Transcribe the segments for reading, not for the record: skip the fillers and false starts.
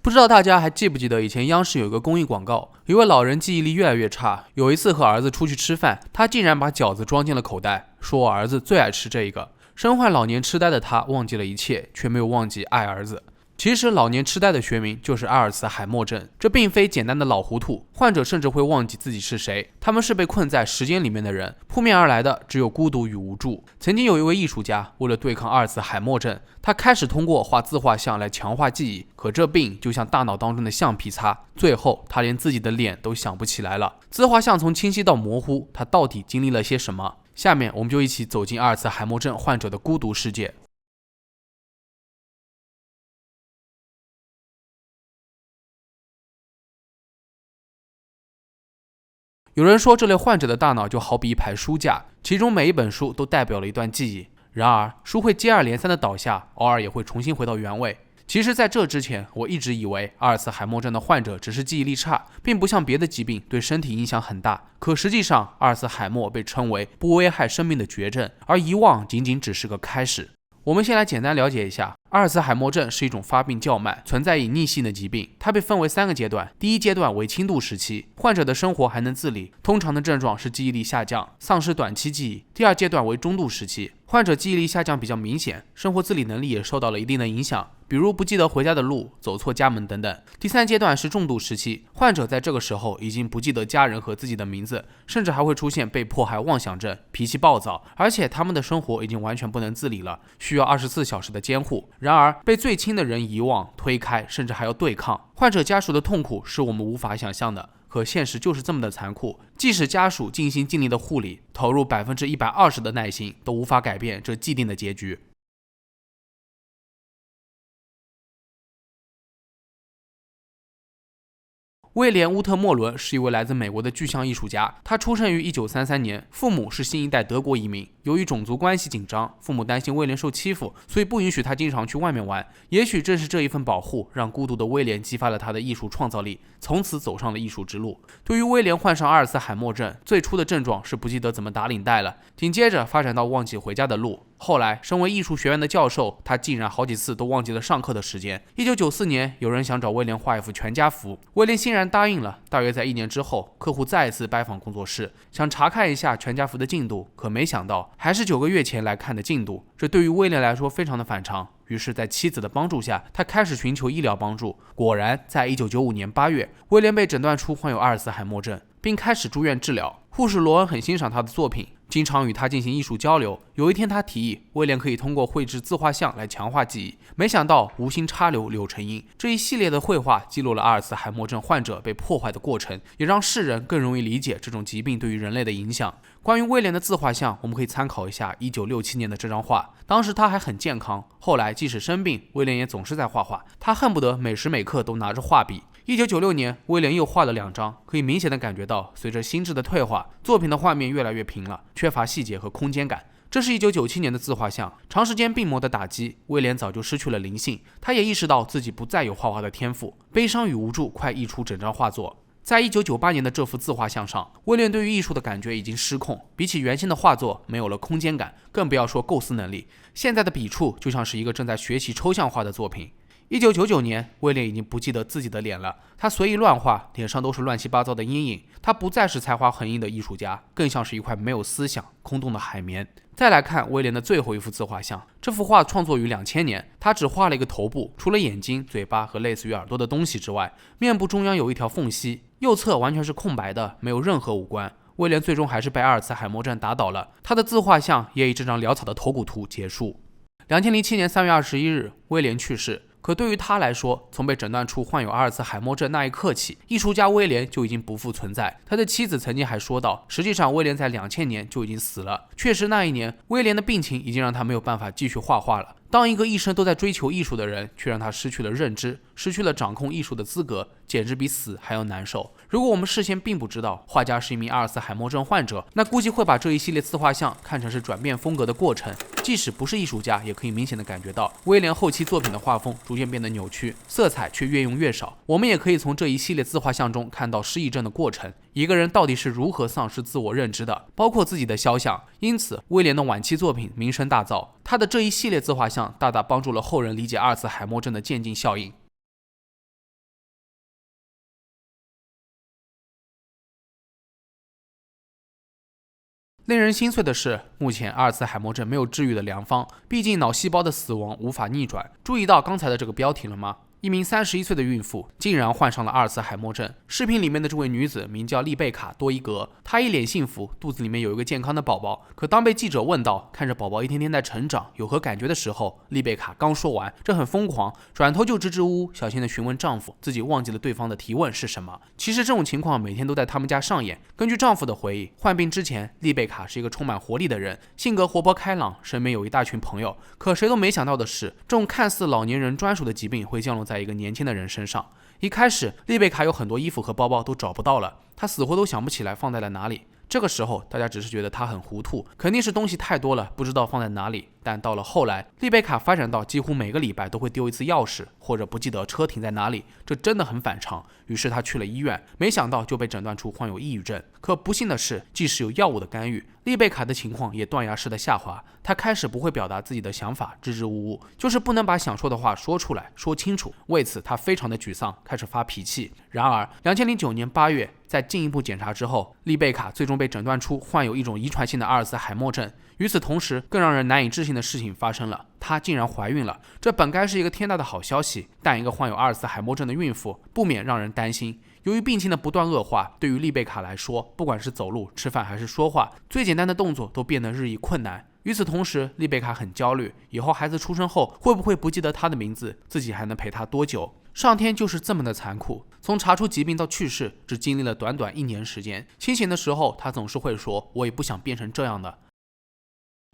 不知道大家还记不记得以前央视有一个公益广告，一位老人记忆力越来越差，有一次和儿子出去吃饭，他竟然把饺子装进了口袋，说我儿子最爱吃这一个。身患老年痴呆的他忘记了一切，却没有忘记爱儿子。其实老年痴呆的学名就是阿尔茨海默症，这并非简单的老糊涂，患者甚至会忘记自己是谁，他们是被困在时间里面的人，扑面而来的只有孤独与无助。曾经有一位艺术家，为了对抗阿尔茨海默症，他开始通过画自画像来强化记忆，可这病就像大脑当中的橡皮擦，最后他连自己的脸都想不起来了。自画像从清晰到模糊，他到底经历了些什么？下面我们就一起走进阿尔茨海默症患者的孤独世界。有人说这类患者的大脑就好比一排书架，其中每一本书都代表了一段记忆，然而书会接二连三的倒下，偶尔也会重新回到原位。其实在这之前，我一直以为阿尔茨海默症的患者只是记忆力差，并不像别的疾病对身体影响很大，可实际上阿尔茨海默被称为不危害生命的绝症，而遗忘仅仅只是个开始。我们先来简单了解一下，阿尔茨海默症是一种发病较慢、存在隐匿性的疾病，它被分为3个阶段。第一阶段为轻度时期，患者的生活还能自理，通常的症状是记忆力下降、丧失短期记忆。第二阶段为中度时期，患者记忆力下降比较明显，生活自理能力也受到了一定的影响，比如不记得回家的路、走错家门等等。第三阶段是重度时期，患者在这个时候已经不记得家人和自己的名字，甚至还会出现被迫害妄想症，脾气暴躁，而且他们的生活已经完全不能自理了，需要24小时的监护。然而被最亲的人遗忘、推开，甚至还要对抗，患者家属的痛苦是我们无法想象的。可现实就是这么的残酷，即使家属尽心尽力的护理，投入120%的耐心，都无法改变这既定的结局。威廉·乌特莫伦是一位来自美国的具象艺术家，他出生于1933年，父母是新一代德国移民。由于种族关系紧张，父母担心威廉受欺负，所以不允许他经常去外面玩。也许正是这一份保护，让孤独的威廉激发了他的艺术创造力，从此走上了艺术之路。对于威廉患上阿尔茨海默症，最初的症状是不记得怎么打领带了，紧接着发展到忘记回家的路。后来，身为艺术学院的教授，他竟然好几次都忘记了上课的时间。1994年，有人想找威廉画一幅全家福，威廉欣然答应了。大约在1年之后，客户再一次拜访工作室，想查看一下全家福的进度，可没想到还是9个月前来看的进度，这对于威廉来说非常的反常。于是在妻子的帮助下，他开始寻求医疗帮助。果然在1995年8月，威廉被诊断出患有阿尔茨海默症，并开始住院治疗。护士罗恩很欣赏他的作品，经常与他进行艺术交流。有一天他提议威廉可以通过绘制自画像来强化记忆，没想到无心插柳柳成荫，这一系列的绘画记录了阿尔茨海默症患者被破坏的过程，也让世人更容易理解这种疾病对于人类的影响。关于威廉的自画像，我们可以参考一下1967年的这张画，当时他还很健康，后来即使生病，威廉也总是在画画，他恨不得每时每刻都拿着画笔。1996年，威廉又画了2张，可以明显的感觉到，随着心智的退化，作品的画面越来越平了，缺乏细节和空间感。这是1997年的自画像，长时间病魔的打击，威廉早就失去了灵性，他也意识到自己不再有画画的天赋，悲伤与无助快溢出整张画作。在1998年的这幅自画像上，威廉对于艺术的感觉已经失控，比起原先的画作没有了空间感，更不要说构思能力。现在的笔触就像是一个正在学习抽象画的作品。1999年，威廉已经不记得自己的脸了，他随意乱画，脸上都是乱七八糟的阴影。他不再是才华横溢的艺术家，更像是一块没有思想、空洞的海绵。再来看威廉的最后一幅自画像，这幅画创作于2000年，他只画了一个头部，除了眼睛、嘴巴和类似于耳朵的东西之外，面部中央有一条缝隙，右侧完全是空白的，没有任何五官。威廉最终还是被阿尔茨海默症打倒了，他的自画像也以这张潦草的头骨图结束。2007年3月21日，威廉去世。可对于他来说，从被诊断出患有阿尔茨海默症那一刻起，艺术家威廉就已经不复存在。他的妻子曾经还说道，实际上威廉在2000年就已经死了。确实那一年，威廉的病情已经让他没有办法继续画画了。当一个一生都在追求艺术的人，却让他失去了认知，失去了掌控艺术的资格，简直比死还要难受。如果我们事先并不知道画家是一名阿尔茨海默症患者，那估计会把这一系列自画像看成是转变风格的过程。即使不是艺术家，也可以明显的感觉到威廉后期作品的画风逐渐变得扭曲，色彩却越用越少。我们也可以从这一系列自画像中看到失忆症的过程，一个人到底是如何丧失自我认知的，包括自己的肖像。因此，威廉的晚期作品名声大噪，他的这一系列自画像大大帮助了后人理解阿尔茨海默症的渐进效应。令人心碎的是，目前阿尔茨海默症没有治愈的良方，毕竟脑细胞的死亡无法逆转。注意到刚才的这个标题了吗？一名31岁的孕妇竟然患上了阿尔茨海默症。视频里面的这位女子名叫丽贝卡·多伊格，她一脸幸福，肚子里面有一个健康的宝宝。可当被记者问到看着宝宝一天天在成长有何感觉的时候，丽贝卡刚说完这很疯狂，转头就支支吾吾，小心地询问丈夫，自己忘记了对方的提问是什么。其实这种情况每天都在他们家上演。根据丈夫的回忆，患病之前，丽贝卡是一个充满活力的人，性格活泼开朗，身边有一大群朋友。可谁都没想到的是，这种看似老年人专属的疾病会降落在一个年轻的人身上。一开始，丽贝卡有很多衣服和包包都找不到了，她死活都想不起来放在了哪里。这个时候，大家只是觉得她很糊涂，肯定是东西太多了，不知道放在哪里。但到了后来，丽贝卡发展到几乎每个礼拜都会丢一次钥匙，或者不记得车停在哪里，这真的很反常。于是她去了医院，没想到就被诊断出患有抑郁症。可不幸的是，即使有药物的干预，丽贝卡的情况也断崖式的下滑。她开始不会表达自己的想法，支支吾吾，就是不能把想说的话说出来，说清楚。为此，她非常的沮丧，开始发脾气。然而，2009年8月，在进一步检查之后，丽贝卡最终被诊断出患有一种遗传性的阿尔茨海默症。与此同时，更让人难以置信的事情发生了，她竟然怀孕了。这本该是一个天大的好消息，但一个患有阿尔茨海默症的孕妇不免让人担心。由于病情的不断恶化，对于丽贝卡来说，不管是走路、吃饭还是说话，最简单的动作都变得日益困难。与此同时，丽贝卡很焦虑，以后孩子出生后会不会不记得他的名字，自己还能陪他多久？上天就是这么的残酷，从查出疾病到去世，只经历了短短1年时间。清醒的时候，他总是会说：“我也不想变成这样的。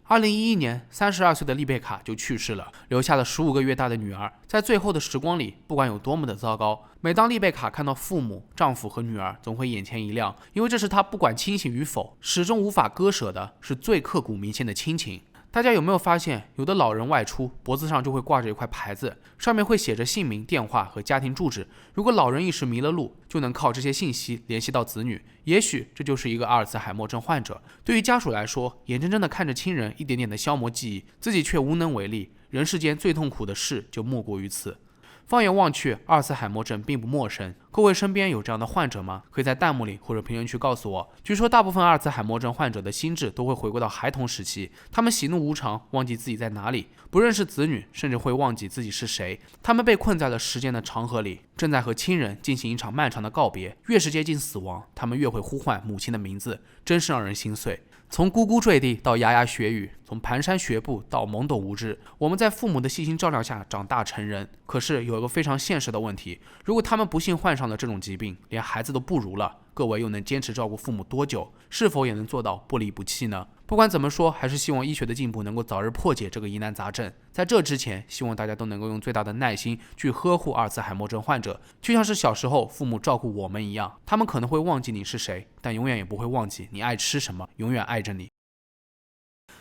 ”2011年，32岁的丽贝卡就去世了，留下了15个月大的女儿。在最后的时光里，不管有多么的糟糕，每当丽贝卡看到父母、丈夫和女儿，总会眼前一亮，因为这是她不管清醒与否，始终无法割舍的，是最刻骨铭心的亲情。大家有没有发现，有的老人外出，脖子上就会挂着一块牌子，上面会写着姓名、电话和家庭住址。如果老人一时迷了路，就能靠这些信息联系到子女。也许这就是一个阿尔茨海默症患者。对于家属来说，眼睁睁地看着亲人一点点的消磨记忆，自己却无能为力。人世间最痛苦的事就莫过于此。放眼望去，阿尔茨海默症并不陌生。各位身边有这样的患者吗？可以在弹幕里或者评论区告诉我。据说大部分阿尔茨海默症患者的心智都会回归到孩童时期，他们喜怒无常，忘记自己在哪里，不认识子女，甚至会忘记自己是谁。他们被困在了时间的长河里，正在和亲人进行一场漫长的告别。越是接近死亡，他们越会呼唤母亲的名字，真是让人心碎。从呱呱坠地到牙牙学语，从蹒跚学步到懵懂无知，我们在父母的细心照料下长大成人。可是有一个非常现实的问题，如果他们不幸患上了这种疾病，连孩子都不如了，各位又能坚持照顾父母多久？是否也能做到不离不弃呢？不管怎么说，还是希望医学的进步能够早日破解这个疑难杂症。在这之前，希望大家都能够用最大的耐心去呵护阿尔茨海默症患者，就像是小时候父母照顾我们一样。他们可能会忘记你是谁，但永远也不会忘记你爱吃什么，永远爱着你。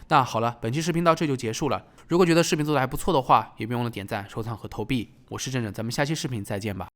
那好了，本期视频到这就结束了。如果觉得视频做得还不错的话，也别忘了点赞、收藏和投币。我是正正，咱们下期视频再见吧。